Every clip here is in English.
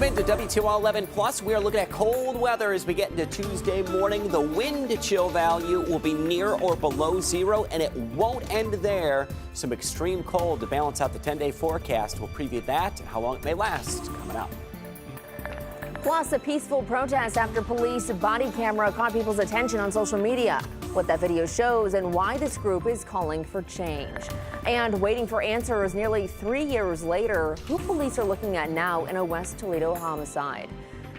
Welcome into WTOL 11 Plus. We are looking at cold weather as we get into Tuesday morning. The wind chill value will be near or below zero, and it won't end there. Some extreme cold to balance out the 10-day forecast. We'll preview that and how long it may last coming up. Plus, a peaceful protest after police body camera caught people's attention on social media. What that video shows and why this group is calling for change. And waiting for answers nearly 3 years later, who police are looking at now in a West Toledo homicide.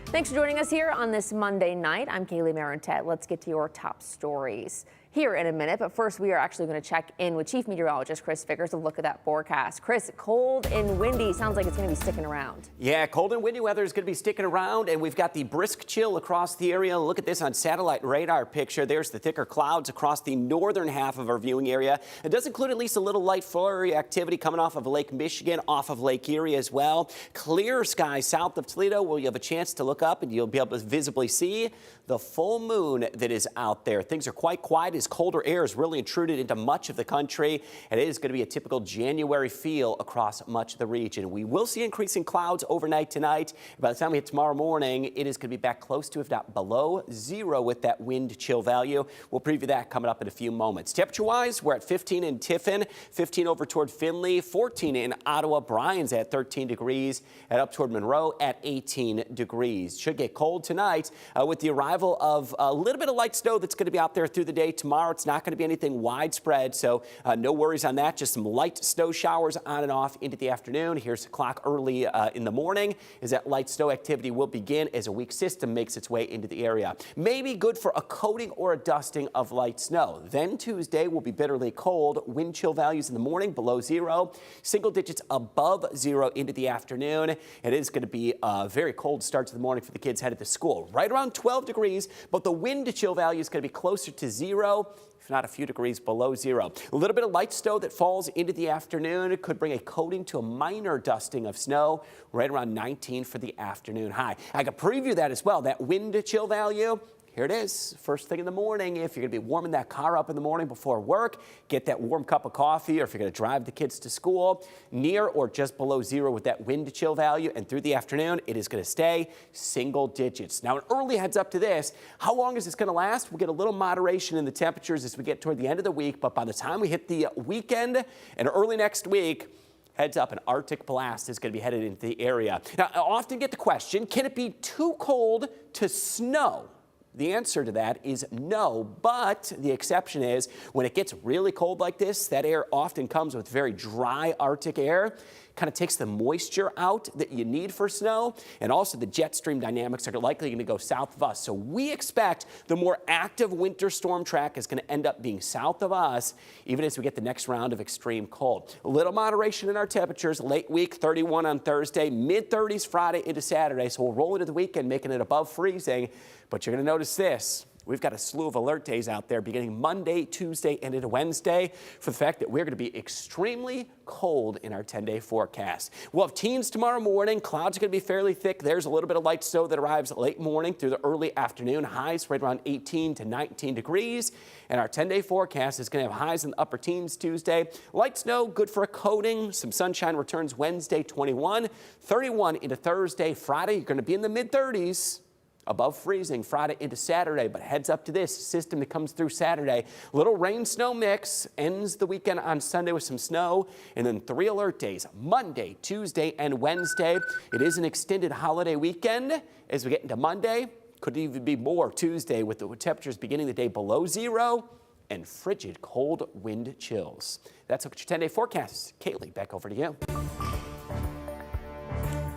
Thanks for joining us here on this Monday night. I'm Kaylee Marentet. Let's get to your top stories here in a minute. But first, we are actually going to check in with Chief Meteorologist Chris Vickers to look at that forecast. Chris, cold and windy. Sounds like it's going to be sticking around. Yeah, cold and windy weather is going to be sticking around, and we've got the brisk chill across the area. Look at this on satellite radar picture. There's the thicker clouds across the northern half of our viewing area. It does include at least a little light flurry activity coming off of Lake Michigan, off of Lake Erie as well. Clear skies south of Toledo where you have a chance to look up and you'll be able to visibly see the full moon that is out there. Things are quite quiet as colder air is really intruded into much of the country, and it is going to be a typical January feel across much of the region. We will see increasing clouds overnight tonight. By the time we hit tomorrow morning, it is going to be back close to, if not below, zero with that wind chill value. We'll preview that coming up in a few moments. Temperature-wise, we're at 15 in Tiffin, 15 over toward Findlay, 14 in Ottawa. Bryan's at 13 degrees, and up toward Monroe at 18 degrees. Should get cold tonight with the arrival of a little bit of light snow that's going to be out there through the day. Tomorrow, it's not going to be anything widespread, so no worries on that. Just some light snow showers on and off into the afternoon. Here's the clock early in the morning as that light snow activity will begin as a weak system makes its way into the area. Maybe good for a coating or a dusting of light snow. Then Tuesday will be bitterly cold. Wind chill values in the morning below zero, single digits above zero into the afternoon. It is going to be a very cold start to the morning for the kids headed to school. Right around 12 degrees, but the wind chill value is going to be closer to zero, if not a few degrees below zero. A little bit of light snow that falls into the afternoon. It could bring a coating to a minor dusting of snow right around 19 for the afternoon high. I could preview that as well. That wind chill value. Here it is, first thing in the morning. If you're going to be warming that car up in the morning before work, get that warm cup of coffee, or if you're going to drive the kids to school, near or just below zero with that wind chill value. And through the afternoon, it is going to stay single digits. Now, an early heads up to this. How long is this going to last? We'll get a little moderation in the temperatures as we get toward the end of the week. But by the time we hit the weekend and early next week, heads up, an Arctic blast is going to be headed into the area. Now, I often get the question, can it be too cold to snow? The answer to that is no, but the exception is when it gets really cold like this, that air often comes with very dry Arctic air. Kind of takes the moisture out that you need for snow, and also the jet stream dynamics are likely going to go south of us. So we expect the more active winter storm track is going to end up being south of us, even as we get the next round of extreme cold. A little moderation in our temperatures, late week 31 on Thursday, mid-30s Friday into Saturday. So we'll roll into the weekend, making it above freezing. But you're going to notice this. We've got a slew of alert days out there beginning Monday, Tuesday, and into Wednesday for the fact that we're going to be extremely cold in our 10-day forecast. We'll have teens tomorrow morning. Clouds are going to be fairly thick. There's a little bit of light snow that arrives late morning through the early afternoon. Highs right around 18 to 19 degrees. And our 10-day forecast is going to have highs in the upper teens Tuesday. Light snow, good for a coating. Some sunshine returns Wednesday, 21. 31 into Thursday. Friday, you're going to be in the mid-30s. Above freezing Friday into Saturday, but heads up to this system that comes through Saturday. Little rain snow mix ends the weekend on Sunday with some snow, and then 3 alert days Monday, Tuesday, and Wednesday. It is an extended holiday weekend as we get into Monday. Could even be more Tuesday with the temperatures beginning the day below zero and frigid cold wind chills. That's a look at your 10-day forecast. Kaylee, back over to you.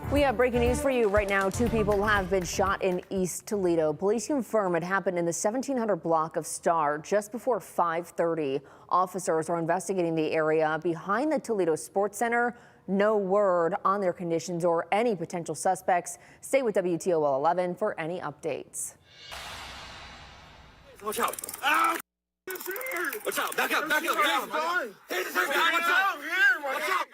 We have breaking news for you right now. 2 people have been shot in East Toledo. Police confirm it happened in the 1700 block of Star just before 5:30. Officers are investigating the area behind the Toledo Sports Center. No word on their conditions or any potential suspects. Stay with WTOL 11 for any updates. Watch out. Ow! Watch out. Back up. Back up. Watch out.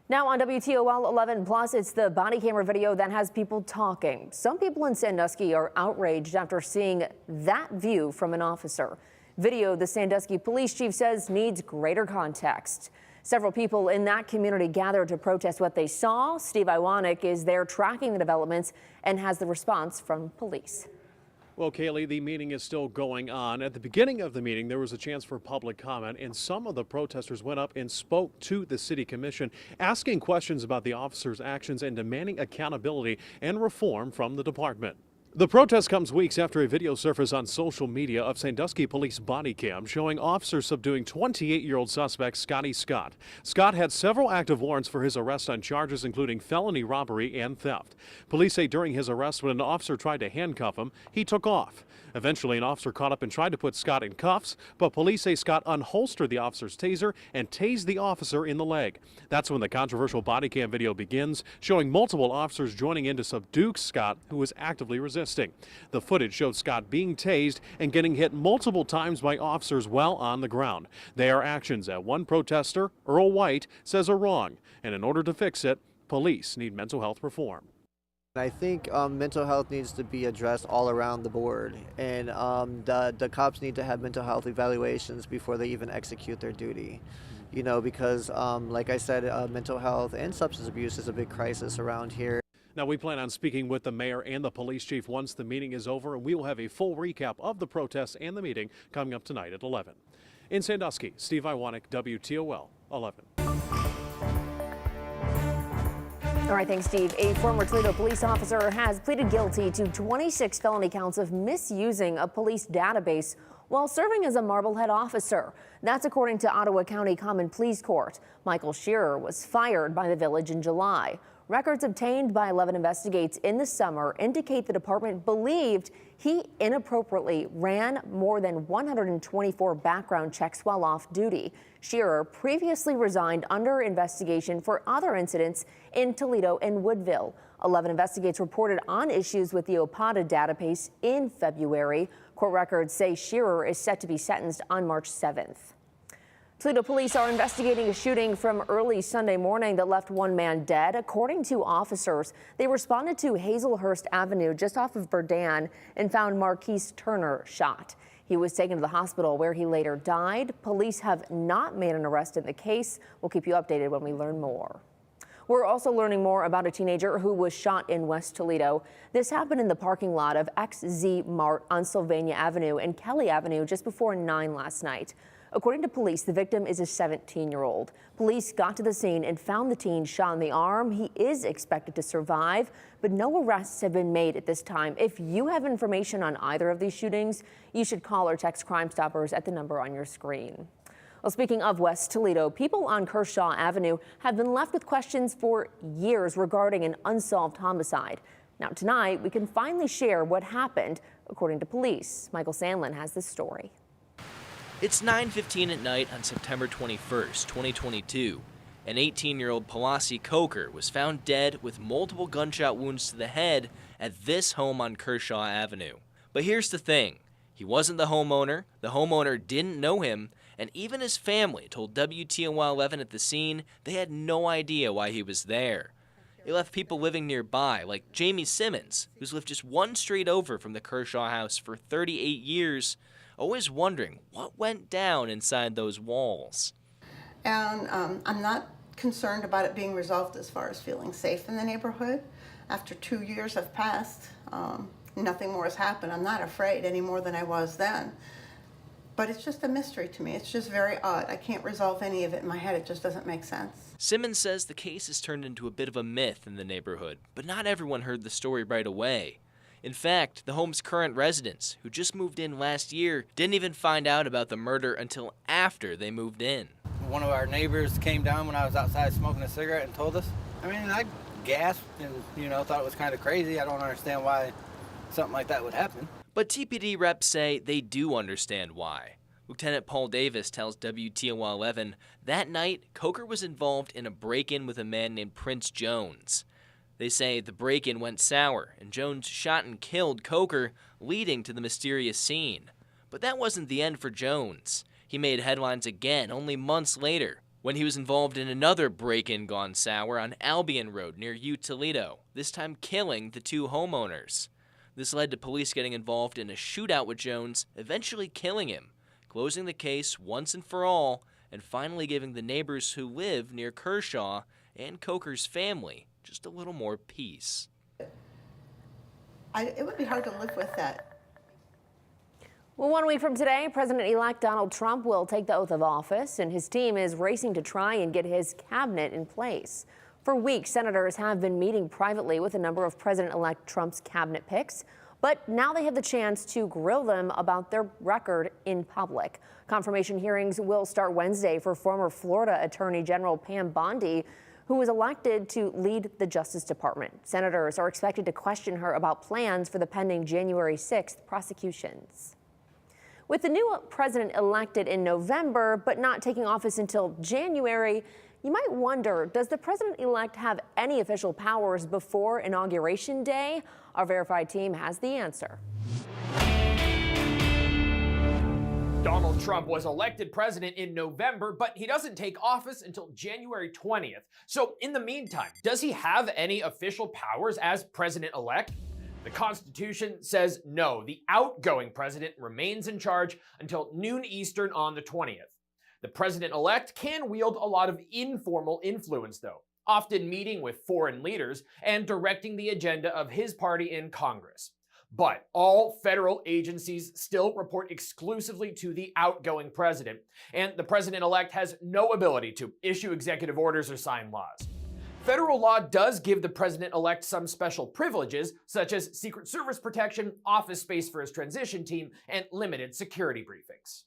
Now on WTOL 11 Plus, it's the body camera video that has people talking. Some people in Sandusky are outraged after seeing that view from an officer. Video the Sandusky police chief says needs greater context. Several people in that community gathered to protest what they saw. Steve Iwanek is there tracking the developments and has the response from police. Well, Kaylee, the meeting is still going on. At the beginning of the meeting, there was a chance for public comment, and some of the protesters went up and spoke to the city commission, asking questions about the officers' actions and demanding accountability and reform from the department. The protest comes weeks after a video surfaced on social media of Sandusky police body cam showing officers subduing 28-year-old suspect Scotty Scott. Scott had several active warrants for his arrest on charges including felony robbery and theft. Police say during his arrest, when an officer tried to handcuff him, he took off. Eventually, an officer caught up and tried to put Scott in cuffs, but police say Scott unholstered the officer's taser and tased the officer in the leg. That's when the controversial body cam video begins, showing multiple officers joining in to subdue Scott, who was actively resisting. The footage showed Scott being tased and getting hit multiple times by officers while on the ground. They are actions that one protester, Earl White, says are wrong, and in order to fix it, police need mental health reform. I think mental health needs to be addressed all around the board, and the cops need to have mental health evaluations before they even execute their duty. You know, because like I said, mental health and substance abuse is a big crisis around here. Now, we plan on speaking with the mayor and the police chief once the meeting is over, and we will have a full recap of the protests and the meeting coming up tonight at 11. In Sandusky, Steve Iwanek, WTOL 11. All right, thanks, Steve. A former Toledo police officer has pleaded guilty to 26 felony counts of misusing a police database while serving as a Marblehead officer. That's according to Ottawa County Common Pleas Court. Michael Shearer was fired by the village in July. Records obtained by 11 Investigates in the summer indicate the department believed he inappropriately ran more than 124 background checks while off duty. Shearer previously resigned under investigation for other incidents in Toledo and Woodville. 11 Investigates reported on issues with the OPATA database in February. Court records say Shearer is set to be sentenced on March 7th. Toledo police are investigating a shooting from early Sunday morning that left one man dead. According to officers, they responded to Hazelhurst Avenue just off of Berdan and found Marquise Turner shot. He was taken to the hospital where he later died. Police have not made an arrest in the case. We'll keep you updated when we learn more. We're also learning more about a teenager who was shot in West Toledo. This happened in the parking lot of XZ Mart on Sylvania Avenue and Kelly Avenue just before 9 last night. According to police, the victim is a 17-year-old. Police got to the scene and found the teen shot in the arm. He is expected to survive, but no arrests have been made at this time. If you have information on either of these shootings, you should call or text Crime Stoppers at the number on your screen. Well, speaking of West Toledo, people on Kershaw Avenue have been left with questions for years regarding an unsolved homicide. Now, tonight, we can finally share what happened, according to police. Michael Sandlin has this story. It's 9:15 at night on September 21st, 2022. An 18-year-old Palasi Coker was found dead with multiple gunshot wounds to the head at this home on Kershaw Avenue. But here's the thing. He wasn't the homeowner didn't know him, and even his family told WTOL 11 at the scene they had no idea why he was there. It left people living nearby, like Jamie Simmons, who's lived just one street over from the Kershaw house for 38 years, always wondering what went down inside those walls. And I'm not concerned about it being resolved as far as feeling safe in the neighborhood. After 2 years have passed, nothing more has happened. I'm not afraid any more than I was then. But it's just a mystery to me. It's just very odd. I can't resolve any of it in my head. It just doesn't make sense. Simmons says the case has turned into a bit of a myth in the neighborhood, but not everyone heard the story right away. In fact, the home's current residents, who just moved in last year, didn't even find out about the murder until after they moved in. One of our neighbors came down when I was outside smoking a cigarette and told us. I mean, I gasped and, thought it was kind of crazy. I don't understand why something like that would happen. But TPD reps say they do understand why. Lieutenant Paul Davis tells WTOL 11 that night Coker was involved in a break-in with a man named Prince Jones. They say the break-in went sour and Jones shot and killed Coker, leading to the mysterious scene. But that wasn't the end for Jones. He made headlines again only months later when he was involved in another break-in gone sour on Albion Road near Toledo, this time killing the two homeowners. This led to police getting involved in a shootout with Jones, eventually killing him, closing the case once and for all, and finally giving the neighbors who live near Kershaw and Coker's family just a little more peace. It would be hard to live with that. Well, 1 week from today, President-elect Donald Trump will take the oath of office, and his team is racing to try and get his cabinet in place. For weeks, senators have been meeting privately with a number of President-elect Trump's cabinet picks, but now they have the chance to grill them about their record in public. Confirmation hearings will start Wednesday for former Florida Attorney General Pam Bondi, who was elected to lead the Justice Department. Senators are expected to question her about plans for the pending January 6th prosecutions. With the new president elected in November, but not taking office until January, you might wonder, does the president-elect have any official powers before Inauguration Day? Our Verified team has the answer. Donald Trump was elected president in November, but he doesn't take office until January 20th. So in the meantime, does he have any official powers as president-elect? The Constitution says no. The outgoing president remains in charge until noon Eastern on the 20th. The president-elect can wield a lot of informal influence, though, often meeting with foreign leaders and directing the agenda of his party in Congress. But all federal agencies still report exclusively to the outgoing president, and the president-elect has no ability to issue executive orders or sign laws. Federal law does give the president-elect some special privileges, such as Secret Service protection, office space for his transition team, and limited security briefings.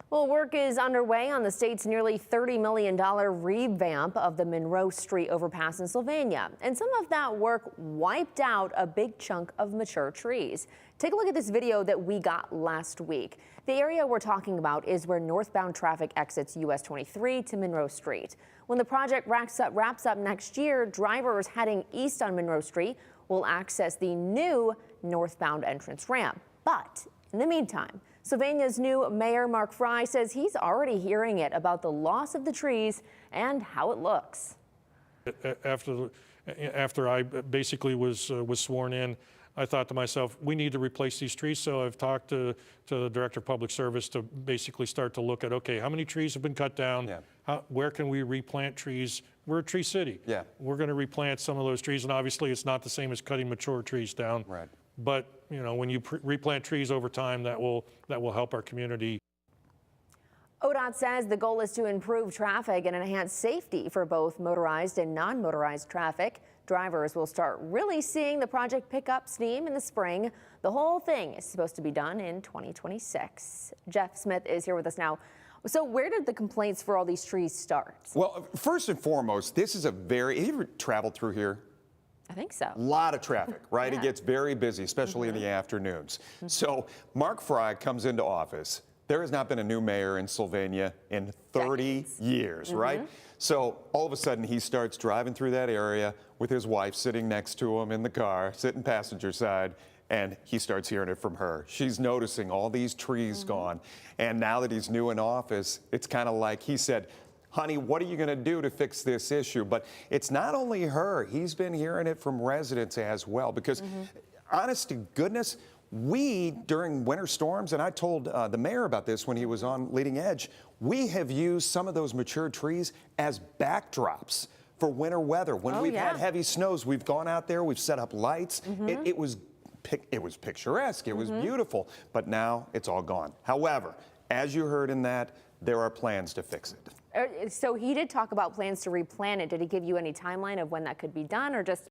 Well, work is underway on the state's nearly $30 million revamp of the Monroe Street overpass in Sylvania. And some of that work wiped out a big chunk of mature trees. Take a look at this video that we got last week. The area we're talking about is where northbound traffic exits US 23 to Monroe Street. When the project wraps up next year, drivers heading east on Monroe Street will access the new northbound entrance ramp. But in the meantime, Sylvania's new mayor, Mark Fry, says he's already hearing it about the loss of the trees and how it looks. After I basically was sworn in, I thought to myself, we need to replace these trees. So I've talked to the Director of Public Service to basically start to look at, okay, how many trees have been cut down? Yeah. Where can we replant trees? We're a tree city. Yeah. We're going to replant some of those trees, and obviously it's not the same as cutting mature trees down. Right. But you know, when you replant trees over time, that will help our community. ODOT says the goal is to improve traffic and enhance safety for both motorized and non-motorized traffic. Drivers will start really seeing the project pick up steam in the spring. The whole thing is supposed to be done in 2026. Jeff Smith is here with us now. So where did the complaints for all these trees start? Well, first and foremost, this is have you ever traveled through here? I think so. A lot of traffic, right? Yeah. It gets very busy, especially in the afternoons. So Mark Fry comes into office. There has not been a new mayor in Sylvania in 30 years, right? So all of a sudden he starts driving through that area with his wife sitting next to him in the car, sitting passenger side, and he starts hearing it from her. She's noticing all these trees gone. And now that he's new in office, it's kind of like he said, honey, what are you going to do to fix this issue? But it's not only her. He's been hearing it from residents as well, because honest to goodness, we, during winter storms, and I told the mayor about this when he was on Leading Edge, we have used some of those mature trees as backdrops for winter weather. When we've had heavy snows, we've gone out there, we've set up lights. It was picturesque, it was beautiful, but now it's all gone. However, as you heard in that, there are plans to fix it. So he did talk about plans to replant it. Did he give you any timeline of when that could be done, or just